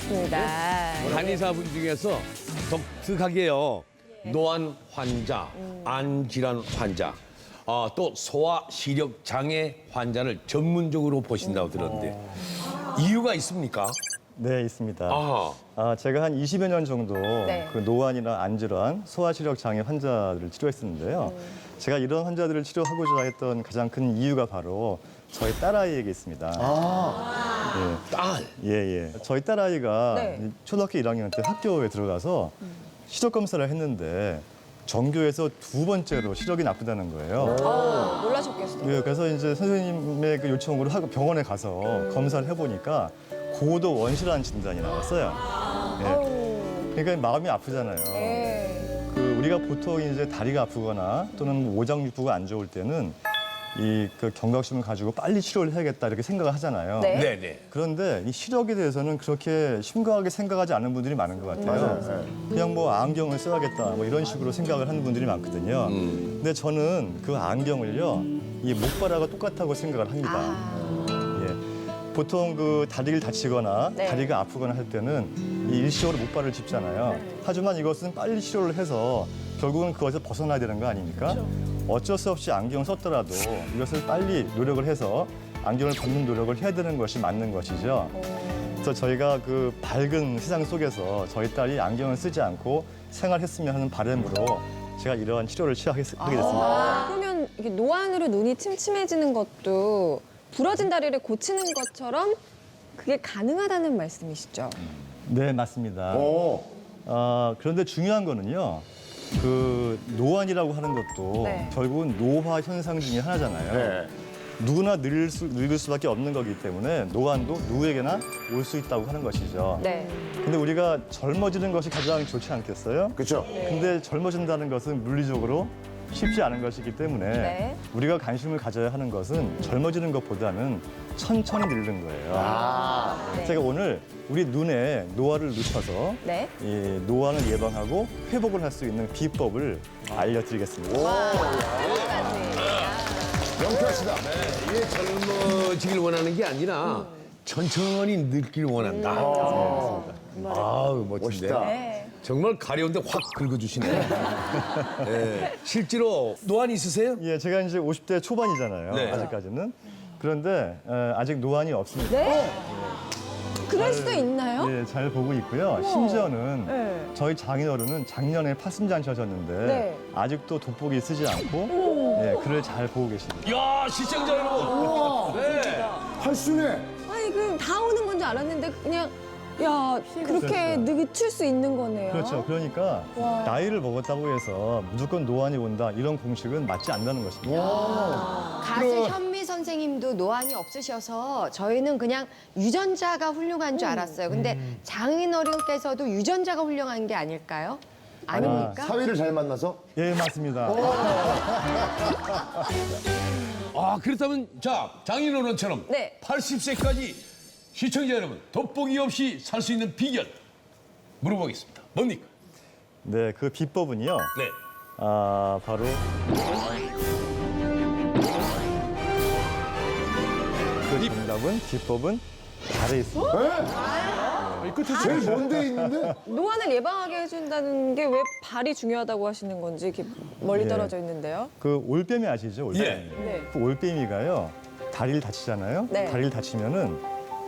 알겠습니다. 한의사분 중에서 독특하게요. 노안 환자, 안 질환 환자, 또 소화 시력 장애 환자를 전문적으로 보신다고 들었는데 이유가 있습니까? 네, 있습니다. 아, 제가 한 20여 년 정도 네. 그 노안이나 안질환, 소화시력 장애 환자들을 치료했었는데요. 제가 이런 환자들을 치료하고자 했던 가장 큰 이유가 바로 저희 딸아이에게 있습니다. 딸. 예. 저희 딸아이가 네. 초등학교 1학년 때 학교에 들어가서 시력 검사를 했는데 전교에서 두 번째로 시력이 나쁘다는 거예요. 놀라셨겠어요. 예, 그래서 이제 선생님의 그 요청으로 병원에 가서 검사를 해보니까 고도 원실환 진단이 나왔어요. 예. 그러니까 마음이 아프잖아요. 네. 그 우리가 보통 이제 다리가 아프거나 또는 오장육부가 안 좋을 때는 이 그 경각심을 가지고 빨리 치료를 해야겠다 이렇게 생각을 하잖아요. 네. 네네. 그런데 이 시력에 대해서는 그렇게 심각하게 생각하지 않는 분들이 많은 것 같아요. 그냥 뭐 안경을 써야겠다 뭐 이런 식으로 생각을 하는 분들이 많거든요. 근데 저는 그 안경을요, 이 목바라가 똑같다고 생각을 합니다. 예. 보통 그 다리를 다치거나 네. 다리가 아프거나 할 때는 이 일시적으로 목발을 짚잖아요. 하지만 이것은 빨리 치료를 해서 결국은 그것에서 벗어나야 되는 거 아닙니까? 어쩔 수 없이 안경을 썼더라도 이것을 빨리 노력을 해서 안경을 벗는 노력을 해야 되는 것이 맞는 것이죠. 그래서 저희가 그 밝은 세상 속에서 저희 딸이 안경을 쓰지 않고 생활했으면 하는 바람으로 제가 이러한 치료를 하게 됐습니다. 그러면 이게 노안으로 눈이 침침해지는 것도 부러진 다리를 고치는 것처럼 그게 가능하다는 말씀이시죠? 네, 맞습니다. 그런데 중요한 거는요. 그 노안이라고 하는 것도 네. 결국은 노화 현상 중에 하나잖아요. 누구나 늙을 수밖에 없는 거기 때문에 노안도 누구에게나 올 수 있다고 하는 것이죠. 네. 근데 우리가 젊어지는 것이 가장 좋지 않겠어요? 그렇죠. 근데 젊어진다는 것은 물리적으로 쉽지 않은 것이기 때문에 네. 우리가 관심을 가져야 하는 것은 젊어지는 것보다는 천천히 늙는 거예요. 네. 제가 오늘 우리 눈에 노화를 늦춰서 네. 이 노안을 예방하고 회복을 할 수 있는 비법을 알려드리겠습니다. 명쾌하시다. 이게 젊어지길 원하는 게 아니라 천천히 늙길 원한다. 아우, 멋진데. 멋있다. 네. 정말 가려운데 확 긁어주시네. 네. 실제로 노안 있으세요? 예, 제가 이제 50대 초반이잖아요. 네. 아직까지는. 그런데 아직 노안이 없습니다. 네? 그럴 수도 있나요? 예, 잘 보고 있고요. 심지어는 네. 저희 장인어른은 작년에 파순잔치하셨는데 네. 아직도 돋보기 쓰지 않고 예, 글을 잘 보고 계십니다. 야, 시청자 여러분. 네. 활순해. 아니 그럼 다 오는 건 줄 알았는데 그냥 야 그렇게 늦출 수 있는 거네요. 그렇죠. 그러니까 와. 나이를 먹었다고 해서 무조건 노안이 온다 이런 공식은 맞지 않는 것입니다. 가수 현미 선생님도 노안이 없으셔서 저희는 그냥 유전자가 훌륭한 줄 알았어요. 근데 장인어른께서도 유전자가 훌륭한 게 아닐까요? 아닙니까? 사위를 잘 만나서 예, 맞습니다. 그렇다면 자, 장인어른처럼 네. 80세까지 시청자 여러분 돋보기 없이 살 수 있는 비결 물어보겠습니다. 뭡니까? 네, 그 비법은요. 네. 바로 그 정답은 비법은 발에 있습니다. 끝에 제일 먼데 있는데 노안을 예방하게 해준다는 게 왜 발이 중요하다고 하시는 건지 이렇게 멀리 예. 떨어져 있는데요. 그 올빼미 아시죠? 올빼미. 예. 네. 그 올빼미가요. 다리를 다치잖아요. 네. 다리를 다치면은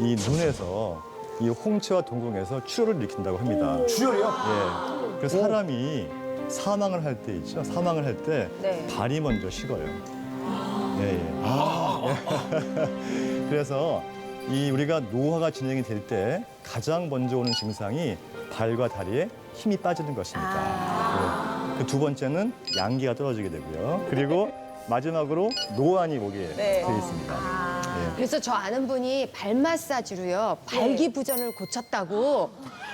이 눈에서 이 홍채와 동공에서 출혈을 일으킨다고 합니다. 출혈이요? 예. 그래서 사람이 사망을 할 때 있죠. 사망을 할 때 네. 발이 먼저 식어요. 예, 예. 그래서 이 우리가 노화가 진행이 될 때 가장 먼저 오는 증상이 발과 다리에 힘이 빠지는 것입니다. 그 두 번째는 양기가 떨어지게 되고요. 그리고 마지막으로 노안이 오게 네. 되어 있습니다. 예. 그래서 저 아는 분이 발 마사지로요. 발기부전을 고쳤다고.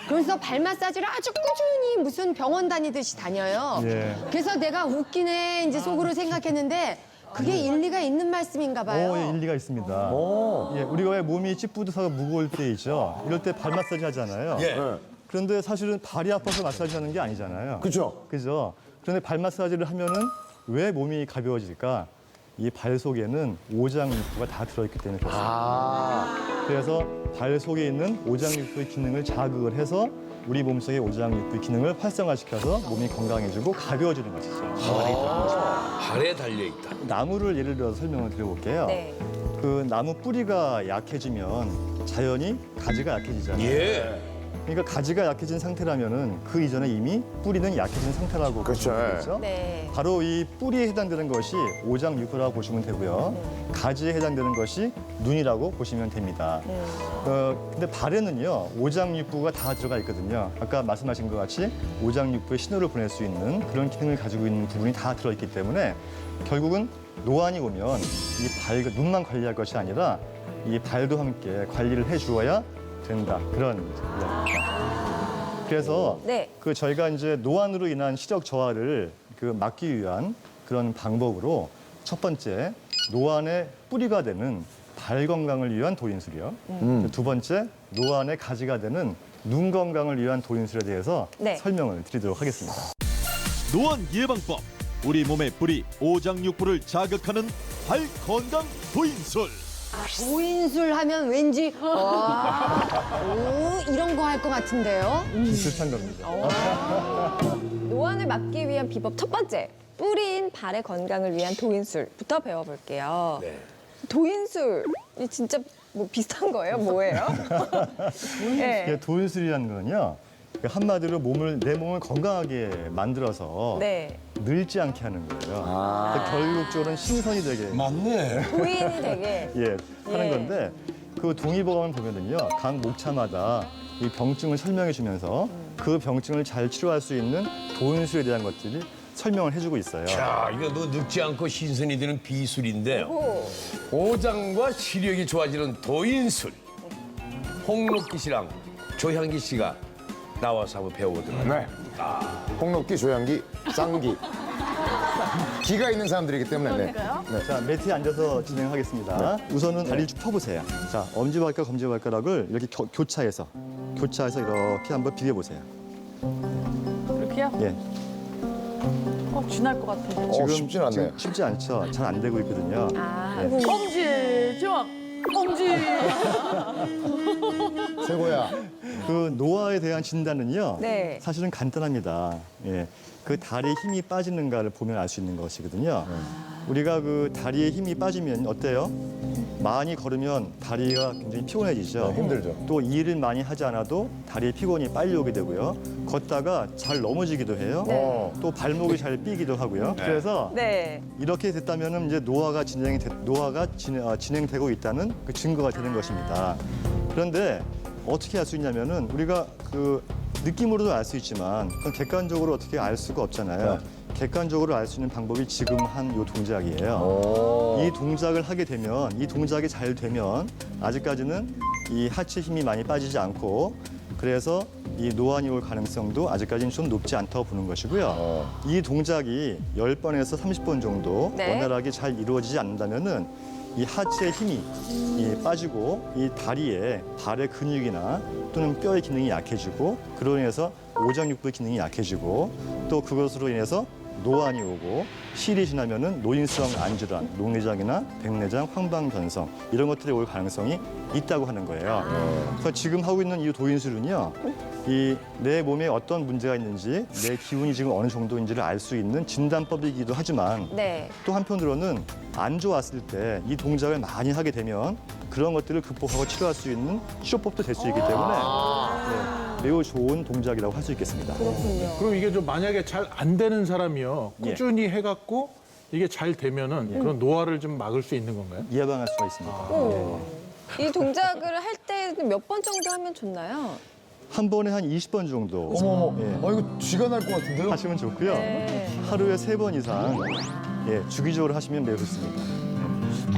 그래서 발 마사지를 아주 꾸준히 무슨 병원 다니듯이 다녀요. 예. 그래서 내가 웃기네 이제 속으로 생각했는데 그게 일리가 있는 말씀인가 봐요. 예, 일리가 있습니다. 예, 우리가 왜 몸이 찌뿌듯하고 무거울 때 있죠. 이럴 때 발 마사지 하잖아요. 예. 그런데 사실은 발이 아파서 마사지 하는 게 아니잖아요. 그죠? 그죠? 그런데 발 마사지를 하면은 왜 몸이 가벼워질까? 이 발 속에는 오장육부가 다 들어있기 때문에 그렇습니다. 그래서 발 속에 있는 오장육부의 기능을 자극을 해서 우리 몸속의 오장육부의 기능을 활성화시켜서 몸이 건강해지고 가벼워지는 것이죠. 발에 달려있다. 나무를 예를 들어서 설명을 드려볼게요. 네. 그 나무 뿌리가 약해지면 자연히 가지가 약해지잖아요. 예. 그러니까 가지가 약해진 상태라면은 그 이전에 이미 뿌리는 약해진 상태라고 그렇죠. 보시면 되겠죠. 네. 바로 이 뿌리에 해당되는 것이 오장육부라고 보시면 되고요. 가지에 해당되는 것이 눈이라고 보시면 됩니다. 근데 발에는요 오장육부가 다 들어가 있거든요. 아까 말씀하신 것 같이 오장육부에 신호를 보낼 수 있는 그런 기능을 가지고 있는 부분이 다 들어있기 때문에 결국은 노안이 오면 이 발, 눈만 관리할 것이 아니라 이 발도 함께 관리를 해주어야 된다. 그런 이야기입니다. 그래서 네. 그 저희가 이제 노안으로 인한 시력 저하를 그 막기 위한 그런 방법으로 첫 번째 노안의 뿌리가 되는 발 건강을 위한 도인술이요. 두 번째 노안의 가지가 되는 눈 건강을 위한 도인술에 대해서 네. 설명을 드리도록 하겠습니다. 노안 예방법. 우리 몸의 뿌리 오장육부를 자극하는 발 건강 도인술. 도인술 하면 왠지 오 이런 거 할 것 같은데요. 비슷한 겁니다. 노안을 막기 위한 비법 첫 번째. 뿌리인 발의 건강을 위한 도인술부터 배워볼게요. 네. 도인술이 진짜 뭐 비슷한 거예요? 뭐예요? 네. 이게 도인술이라는 거는요. 한마디로 내 몸을 건강하게 만들어서 네. 늙지 않게 하는 거예요. 그러니까 결국적으로는 신선이 되게 맞네. 도인이 되게 하는 예. 건데 그 동의보감을 보면은요 각 목차마다 이 병증을 설명해 주면서 그 병증을 잘 치료할 수 있는 도인술에 대한 것들이 설명을 해주고 있어요. 자, 이거 뭐 늙지 않고 신선이 되는 비술인데요. 오. 오장과 시력이 좋아지는 도인술. 홍록기 씨랑 조향기 씨가 나와서 한번 배워보도록 네. 홍록기, 조향기, 쌍기. 기가 있는 사람들이기 때문에. 네. 자 매트에 앉아서 진행하겠습니다. 우선은 다리를 쭉 펴보세요. 자 엄지발가락, 검지발가락을 이렇게 교차해서 이렇게 한번 비벼보세요. 이렇게요? 예. 쥐날 것 같은데. 쉽진 않네. 지금 쉽지 않죠. 잘 안 되고 있거든요. 네. 엄지, 좀 엄지. 최고야. 그 노화에 대한 진단은요. 네. 사실은 간단합니다. 예. 그 다리에 힘이 빠지는가를 보면 알 수 있는 것이거든요. 우리가 그 다리에 힘이 빠지면 어때요? 많이 걸으면 다리가 굉장히 피곤해지죠. 힘들죠. 또 일을 많이 하지 않아도 다리에 피곤이 빨리 오게 되고요. 걷다가 잘 넘어지기도 해요. 또 발목이 잘 삐기도 하고요. 그래서 네. 이렇게 됐다면은 이제 노화가 진행되고 있다는 그 증거가 되는 것입니다. 그런데 어떻게 알 수 있냐면은 우리가 그 느낌으로도 알 수 있지만 그건 객관적으로 어떻게 알 수가 없잖아요. 객관적으로 알 수 있는 방법이 지금 한 요 동작이에요. 이 동작을 하게 되면 이 동작이 잘 되면 아직까지는 이 하체 힘이 많이 빠지지 않고 그래서 이 노안이 올 가능성도 아직까지는 좀 높지 않다고 보는 것이고요. 이 동작이 10번에서 30번 정도 네. 원활하게 잘 이루어지지 않는다면은 이 하체의 힘이 빠지고 이 다리에 발의 근육이나 또는 뼈의 기능이 약해지고 그로 인해서 오장육부의 기능이 약해지고 또 그것으로 인해서 노안이 오고 시일이 지나면은 노인성 안질환, 녹내장이나 백내장, 황방변성 이런 것들이 올 가능성이 있다고 하는 거예요. 그래서 지금 하고 있는 이 도인술은요, 이 내 몸에 어떤 문제가 있는지 내 기운이 지금 어느 정도인지를 알 수 있는 진단법이기도 하지만 네. 또 한편으로는 안 좋았을 때 이 동작을 많이 하게 되면 그런 것들을 극복하고 치료할 수 있는 치료법도 될 수 있기 때문에 매우 좋은 동작이라고 할 수 있겠습니다. 그럼 이게 좀 만약에 잘 안 되는 사람이요 예. 꾸준히 해갖고 이게 잘 되면은 그런 노화를 좀 막을 수 있는 건가요? 예방할 수가 있습니다. 오. 이 동작을 할 때 몇 번 정도 하면 좋나요? 한 번에 한 20번 정도 이거 쥐가 날 것 같은데요? 하시면 좋고요. 네. 하루에 3번 이상 주기적으로 하시면 매우 좋습니다.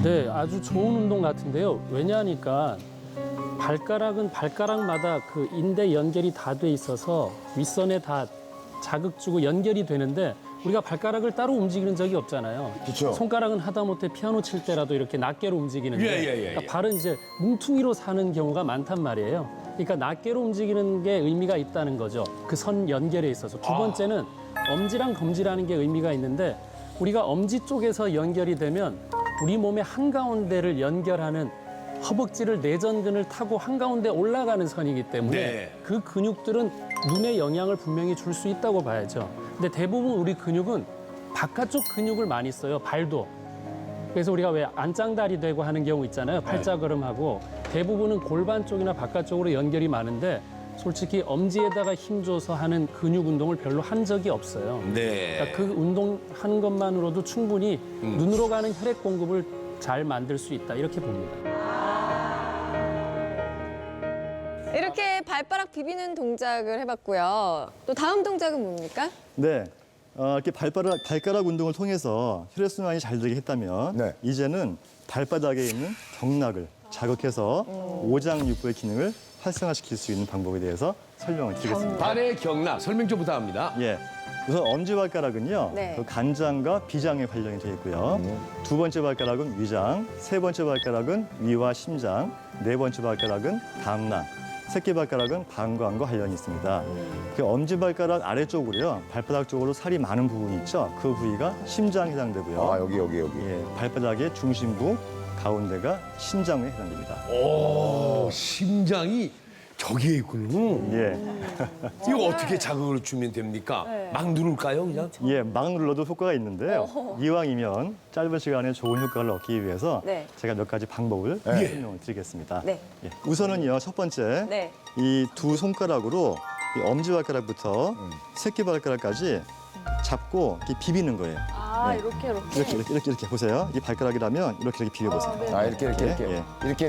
네, 아주 좋은 운동 같은데요. 왜냐하니까 발가락은 발가락마다 그 인대 연결이 다 돼 있어서 윗선에 다 자극 주고 연결이 되는데 우리가 발가락을 따로 움직이는 적이 없잖아요. 그쵸. 손가락은 하다못해 피아노 칠 때라도 이렇게 낱개로 움직이는데 예. 그러니까 발은 이제 뭉퉁이로 사는 경우가 많단 말이에요. 그러니까 낱개로 움직이는 게 의미가 있다는 거죠. 그 선 연결에 있어서. 두 번째는 엄지랑 검지라는 게 의미가 있는데 우리가 엄지 쪽에서 연결이 되면 우리 몸의 한가운데를 연결하는 허벅지를 내전근을 타고 한가운데 올라가는 선이기 때문에 네. 그 근육들은 눈에 영향을 분명히 줄 수 있다고 봐야죠. 근데 대부분 우리 근육은 바깥쪽 근육을 많이 써요. 발도. 그래서 우리가 왜 안짱다리 되고 하는 경우 있잖아요. 팔자걸음하고 대부분은 골반 쪽이나 바깥쪽으로 연결이 많은데 솔직히 엄지에다가 힘줘서 하는 근육 운동을 별로 한 적이 없어요. 네. 그러니까 그 운동하는 것만으로도 충분히 눈으로 가는 혈액 공급을 잘 만들 수 있다 이렇게 봅니다. 이렇게 발바닥 비비는 동작을 해봤고요. 또 다음 동작은 뭡니까? 네. 이렇게 발가락 운동을 통해서 혈액순환이 잘 되게 했다면 네. 이제는 발바닥에 있는 경락을 자극해서 오장육부의 기능을 활성화시킬 수 있는 방법에 대해서 설명을 드리겠습니다. 발의 경락 설명 좀 부탁합니다. 예. 우선 엄지발가락은요, 네. 그 간장과 비장에 관련이 되어 있고요. 두 번째 발가락은 위장, 세 번째 발가락은 위와 심장, 네 번째 발가락은 담낭, 새끼 발가락은 방광과 관련이 있습니다. 그 엄지발가락 아래쪽으로요, 발바닥 쪽으로 살이 많은 부분이 있죠. 그 부위가 심장에 해당되고요. 아, 여기. 예, 발바닥의 중심부 가운데가 심장에 해당됩니다. 오, 심장이 저기에 있군요. 예, 이거 어떻게 자극을 주면 됩니까? 막 누를까요, 그냥? 예, 막 눌러도 효과가 있는데요. 이왕이면 짧은 시간에 좋은 효과를 얻기 위해서 네. 제가 몇 가지 방법을 설명을 드리겠습니다. 네. 예, 우선은요, 첫 번째 네. 이 두 손가락으로 이 엄지발가락부터 새끼발가락까지 잡고 이렇게 비비는 거예요. 아, 네. 이렇게. 이렇게 보세요. 이 발가락이라면 이렇게 비벼보세요. 아, 이렇게. 예. 이렇게.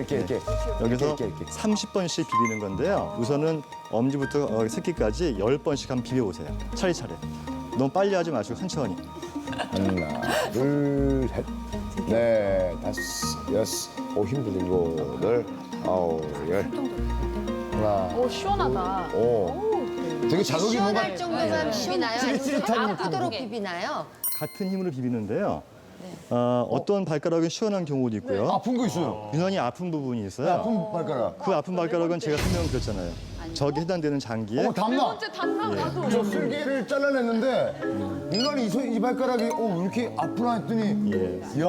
여기서 이렇게. 30번씩 비비는 건데요. 우선은 엄지부터 새끼까지 10번씩 한번 비벼보세요. 차례차례. 너무 빨리 하지 마시고 천천히. 하나, 둘, 셋, 넷, 다섯, 여섯, 힘들어, 이거를, 아홉, 열. 하나, 오, 시원하다. 오. 되게 자극이 뭔가. 시원할 정도만 비비나요? 아니면 찌릿찌릿한 아프도록 비비나요? 같은 힘으로 비비는데요. 어떤 발가락은 시원한 경우도 있고요. 아픈 거 있어요. 유난히 아픈 부분이 있어요. 아픈 발가락. 그 아픈 발가락은 제가 설명드렸잖아요. 저기 해당되는 장기에 담나. 단나 나도. 저 쓸개를 잘라냈는데 유난히 이 발가락이 왜 이렇게 아프나 했더니 예. 이야.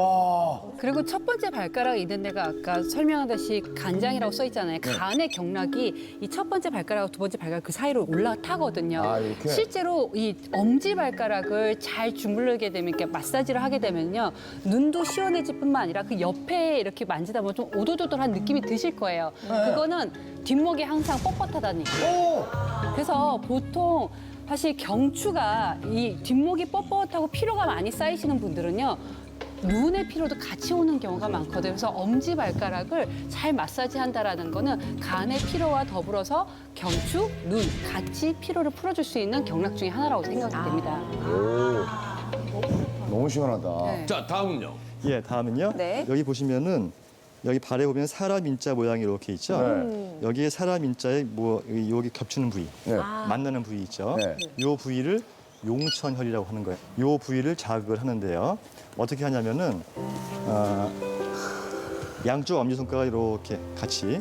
그리고 첫 번째 발가락 있는 데가 아까 설명하듯이 간장이라고 써 있잖아요. 간의 경락이 이 첫 번째 발가락과 두 번째 발가락 그 사이로 올라타거든요. 아, 이렇게? 실제로 이 엄지 발가락을 잘 주물르게 되면 이렇게 마사지를 하게 되면요. 눈도 시원해질 뿐만 아니라 그 옆에 이렇게 만지다 보면 좀 오돌오돌한 느낌이 드실 거예요. 그거는 뒷목이 항상 뻣뻣하다는 얘기예요. 그래서 보통 사실 경추가 이 뒷목이 뻣뻣하고 피로가 많이 쌓이시는 분들은요. 눈의 피로도 같이 오는 경우가 많거든요. 그래서 엄지발가락을 잘 마사지한다라는 거는 간의 피로와 더불어서 경추, 눈 같이 피로를 풀어줄 수 있는 경락 중에 하나라고 생각이 됩니다. 너무 시원하다. 네. 자, 다음은요. 예, 다음은요. 네. 여기 보시면은 여기 발에 보면 사람 인자 모양이 이렇게 있죠. 여기에 사람 인자에 여기 겹치는 부위, 네. 만나는 부위 있죠. 네. 이 부위를 용천혈이라고 하는 거예요. 이 부위를 자극을 하는데요. 어떻게 하냐면은 양쪽 엄지손가락 이렇게 같이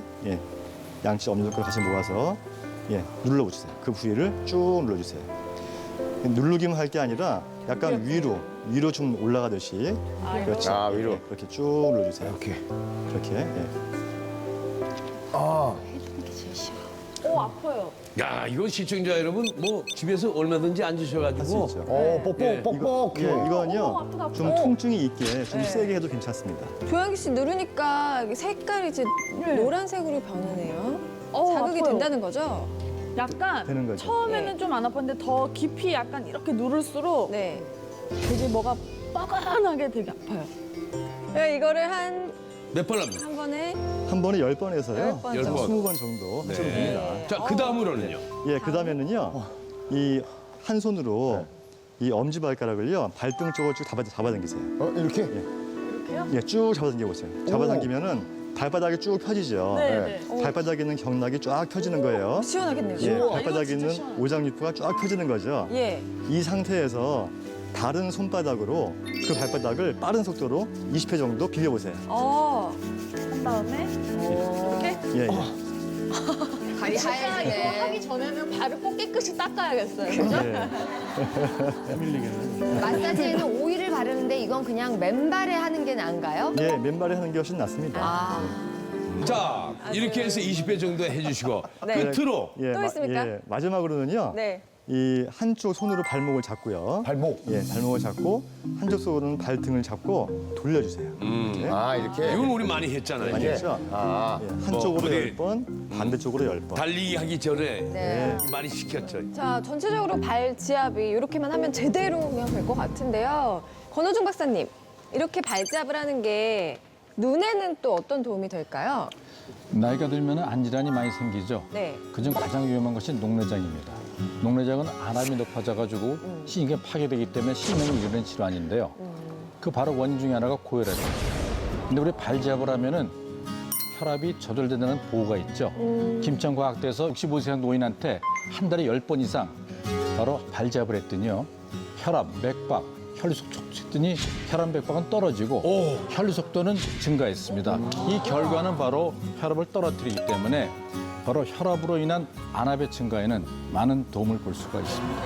양쪽 엄지손가락 같이 모아서 눌러보세요. 그 부위를 쭉 눌러주세요. 누르기만 할 게 아니라 약간 위로 좀 올라가듯이 그렇죠. 아, 위로. 그렇게 쭉 눌러주세요. 이렇게. 예. 아. 오, 아파요. 야, 이건 시청자 여러분 뭐 집에서 얼마든지 할 수 앉으셔가지고 있죠. 뻑뻑해. 이거는요 좀 통증이 있게 좀 세게 해도 괜찮습니다. 조양기 씨 누르니까 색깔이 이제 노란색으로 변하네요. 자극이 아파요. 된다는 거죠? 약간 되는 거죠. 처음에는 좀 안 아팠는데 더 깊이 약간 이렇게 누를수록 네. 되게 뭐가 뻐근하게 되게 아파요. 이거를 한 몇 번 합니까? 번에 한 번에 10번 해서요. 10번 열 번. 20번 정도 하셔도 됩니다. 자, 그 다음으로는요. 예, 그다음에는요. 이 한 손으로 이 엄지발가락을요. 발등 쪽으로 쭉 잡아당기세요. 이렇게? 예, 쭉 잡아당겨 보세요. 잡아당기면은 발바닥이 쭉 펴지죠. 네. 발바닥에 있는 경락이 쫙 펴지는 거예요. 시원하겠네요. 예, 이거 발바닥에 진짜 있는 시원하다. 오장육부가 쫙 펴지는 거죠. 예. 이 상태에서 다른 손바닥으로 그 발바닥을 빠른 속도로 20회 정도 비벼보세요. 한 다음에 이렇게 예, 예. 발이 이거 하얘지네. 하기 전에는 발을 꼭 깨끗이 닦아야겠어요. 예. 마사지에는 오일을 바르는데 이건 그냥 맨발에 하는 게 나은가요? 예, 맨발에 하는 게 훨씬 낫습니다. 아. 자, 이렇게 해서 20회 정도 해주시고 네. 끝으로 또 있습니까? 마지막으로는요. 네. 이 한쪽 손으로 발목을 잡고요. 발목. 예, 발목을 잡고 한쪽 손으로는 발등을 잡고 돌려주세요. 이렇게. 아, 이렇게. 이건 우리 많이 했잖아요. 많이 이제. 했죠? 아, 예, 한쪽으로 어디- 10번, 반대쪽으로 10번. 달리기 하기 전에 네. 많이 시켰죠. 자, 전체적으로 발 지압이 이렇게만 하면 제대로면 될 것 같은데요. 권호중 박사님, 이렇게 발지압을 하는 게 눈에는 또 어떤 도움이 될까요? 나이가 들면 안질환이 많이 생기죠. 네. 그중 가장 위험한 것이 녹내장입니다. 녹내장은 안압이 높아져가지고 신경이 파괴되기 때문에 실명을 이루는 질환인데요. 그 바로 원인 중에 하나가 고혈압입니다. 근데 우리 발지압을 하면은 혈압이 저절된다는 보고가 있죠. 김천과학대에서 65세 이상 노인한테 한 달에 10번 이상 바로 발지압을 했더니요. 혈압, 맥박, 혈류속 촉진했더니 혈압, 맥박은 떨어지고 혈류 속도는 증가했습니다. 이 결과는 바로 혈압을 떨어뜨리기 때문에 바로 혈압으로 인한 안압의 증가에는 많은 도움을 볼 수가 있습니다.